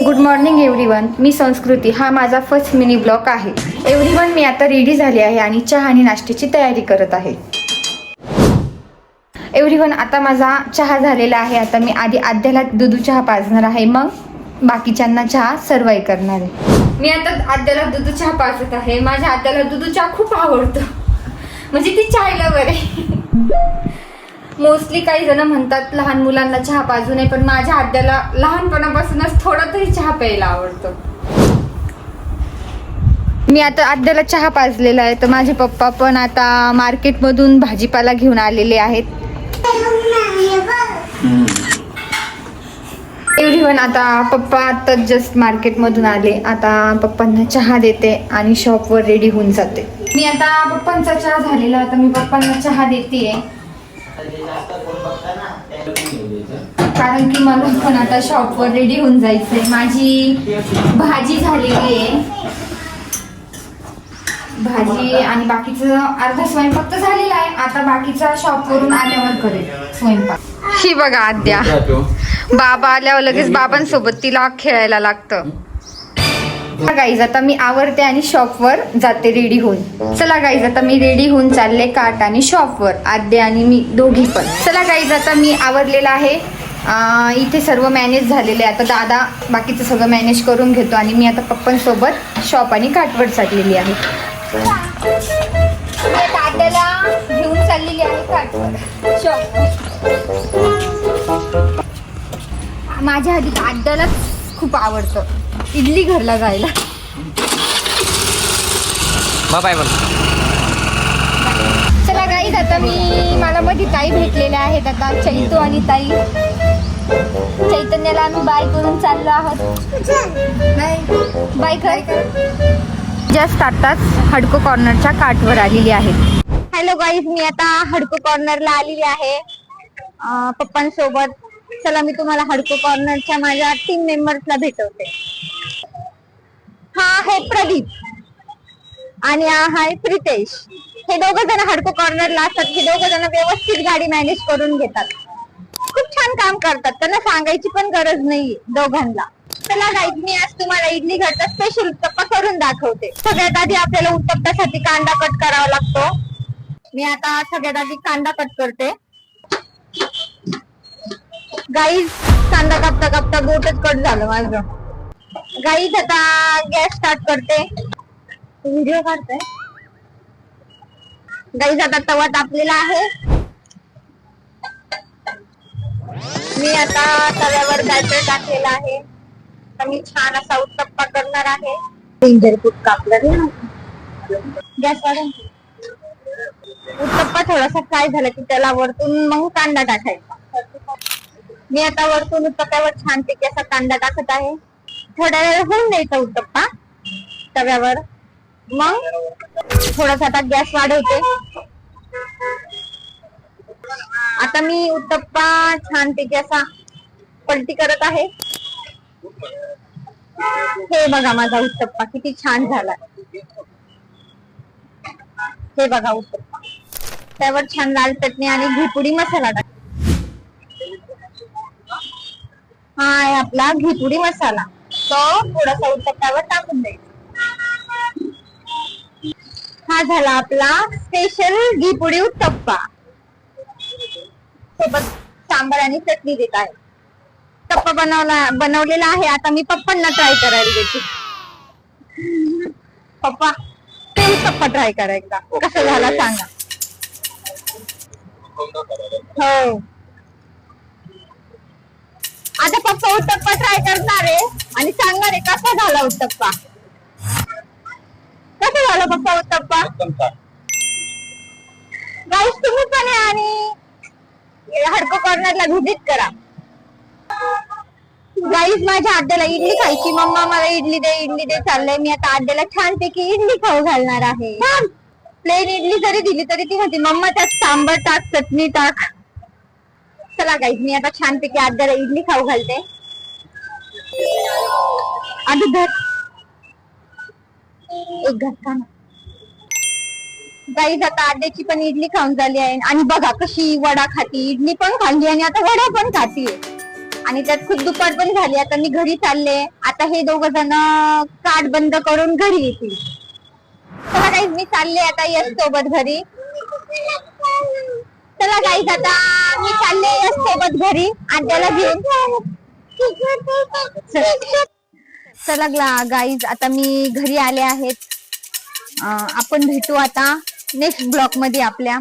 Good morning everyone. मी संस्कृती. हा माझा फर्स्ट मिनी ब्लॉग आहे. एव्हरीवन, मी आता रेडी झाली आहे आणि चहा आणि नाश्त्याची तयारी करत आहे. एव्हरीवन, आता माझा चहा झालेला आहे. आता मी आधी आद्याला दूध चहा पाजणार आहे, मग बाकीच्यांना चहा सर्वाई करणार आहे. मी आता आद्याला दूध चहा पाजत आहे. माझ्या आद्याला दूध चहा खूप आवडतो, म्हणजे ती चाय लवर आहे. मोस्टली काही जण म्हणतात लहान मुलांना चहा पाजू नये, पण माझ्या आद्याला लहानपणापासूनच थोडा तरी चहा प्यायला आवडतो. मी आता आद्याला चहा पाजलेला आहे. तर माझे पप्पा पण आता मार्केटमधून भाजीपाला घेऊन आलेले आहेत. एव्हरीवन, आता पप्पा आता जस्ट मार्केटमधून आले. आता पप्पांना चहा देते आणि शॉपवर रेडी होऊन जाते. मी आता पप्पांचा चहा झालेला, आता मी पप्पांना चहा देते, कारण की मला पण आता शॉपवर रेडी होऊन जायचंय. माझी भाजी झालेली आहे, भाजी आणि बाकीचं अर्धा स्वयंपाक तर झालेला आहे. आता बाकीचा शॉपवरून आल्यावर करेल स्वयंपाक. ही बघा आद्या, बाबा आल्यावर लगेच बाबांसोबत तिला खेळायला लागतं. गाईज, आता मी आवरते आणि शॉपवर जाते रेडी होऊन. चला गाईज, आता मी रेडी होऊन चालले काट आणि शॉपवर, आद्या आणि मी दोघी पण. चला गाईज, आता मी आवरलेला आहे. इथे सर्व मॅनेज झालेले. आता दादा बाकीचं सगळं मॅनेज करून घेतो आणि मी आता पप्पांसोबत शॉप आणि काटवर चाललेली आहे. मी आता आद्याला घेऊन चाललेली आहे काटवर शॉप. माझ्या आधी आद्यालाच खूप आवडतं इडली घरला जायला. बाय बोल. चला गाईज, आता मला मध्ये ताई भेटलेल्या आहेत. आता चैतू आणि ताई. चैतन्याला आम्ही बाय करून चाललो आहोत. बाय कर. जस्ट आताच हडको कॉर्नरच्या काठवर आलेली आहे. हॅलो गाईज, मी आता हडको कॉर्नरला आलेली आहे पप्पांसोबत. चला, मी तुम्हाला हडको कॉर्नरच्या माझ्या टीम मेंबर्सला भेटवते. हा आहे प्रदीप आणि हा आहे प्रितेश. हे दोघं जण हडको कॉर्नरला असतात. हे दोघं जण व्यवस्थित गाडी मॅनेज करून घेतात. खूप छान काम करतात, त्यांना सांगायची पण गरज नाही दोघांना. चला गाईज, मी आज तुम्हाला इडली घरचा स्पेशल उत्तप्पा करून दाखवते. सगळ्यात आधी आपल्याला उत्तप्प्यासाठी कांदा कट करावा लागतो. मी आता सगळ्यात आधी कांदा कट करते. गाईज, कांदा कापता कापता बोटच कट झालं माझं. गाईज, आता गॅस स्टार्ट करते. व्हिडिओ काढते. गाईज, आता तवा तापलेला आहे. मी आता तव्यावर बॅटर टाकलेला आहे. तर मी छान असा उत्तप्पा करणार आहे. इंजरपूट कापलं गॅस वाढून. उत्तप्पा थोडासा फ्राय झाला की त्याला वरतून मग कांदा टाकायचा. मी आता वरतून उत्तप्प्यावर छानपैकी असा कांदा टाकत आहे. थोड्या वेळ होऊन द्यायचा उत्तप्पा तव्यावर. मग थोडासा आता गॅस वाढवते. आता मी उत्तप्पा छानपैकी असा पलटी करत आहे. हे बघा माझा उत्तप्पा किती छान झाला. हे बघा उत्तप्पा. त्यावर छान लाल चटणी आणि घिपुडी मसाला टाक. हा आहे आपला घिपुडी मसाला. तो थोडासा उत्तप्प्यावर टाकून द्यायचा. हा झाला आपला स्पेशल घिपुडी उत्तप्पा. सोबत सांबार आणि चटणी देत आहे. उत्तप्पा बनवलेला आहे. आता मी पप्पांना ट्राय करायला देते. पप्पा, ते उत्तप्पा ट्राय करा एकदा, कसा झाला सांगा. हो, आता पप्पा उत्तप्पा ट्राय करणार आहे आणि सांगणार आहे कसा झाला उत्तप्पा. कसा झाला पप्पा उत्तप्पा? गाईस, तुम्ही पण या आणि हडको कॉर्नरला व्हिजिट करा. गाईस, माझ्या आद्याला इडली खायची. मम्मा मला इडली दे, इडली दे चाललंय. मी आता आद्याला छानपैकी इडली खाऊ घालणार आहे. प्लेन इडली जरी दिली तरी ती म्हणते मम्मा त्यात सांबार टाक, चटणी टाक. चला गाईस, मी आता छानपैकी आद्याला इडली खाऊ घालते. आधी धर एक घास. गाईज, आता आद्याची पण इडली खाऊन झाली आहे. आणि बघा कशी वडा खाती, इडली पण खाल्ली आणि आता वडा पण खातीये. आणि त्यात खूप दुपार पण झाली. आता मी घरी चालले. आता हे दोघं जण कार्ड बंद करून घरी येतील. चला गाईज मी चालले आता यश सोबत घरी. चला गाईज आता मी चालले यश सोबत घरी आणि त्याला घेऊन. चला गाईज आता मी घरी आले आहेत. आपण भेटू आता नेक्स्ट ब्लॉग मध्ये आपल्या.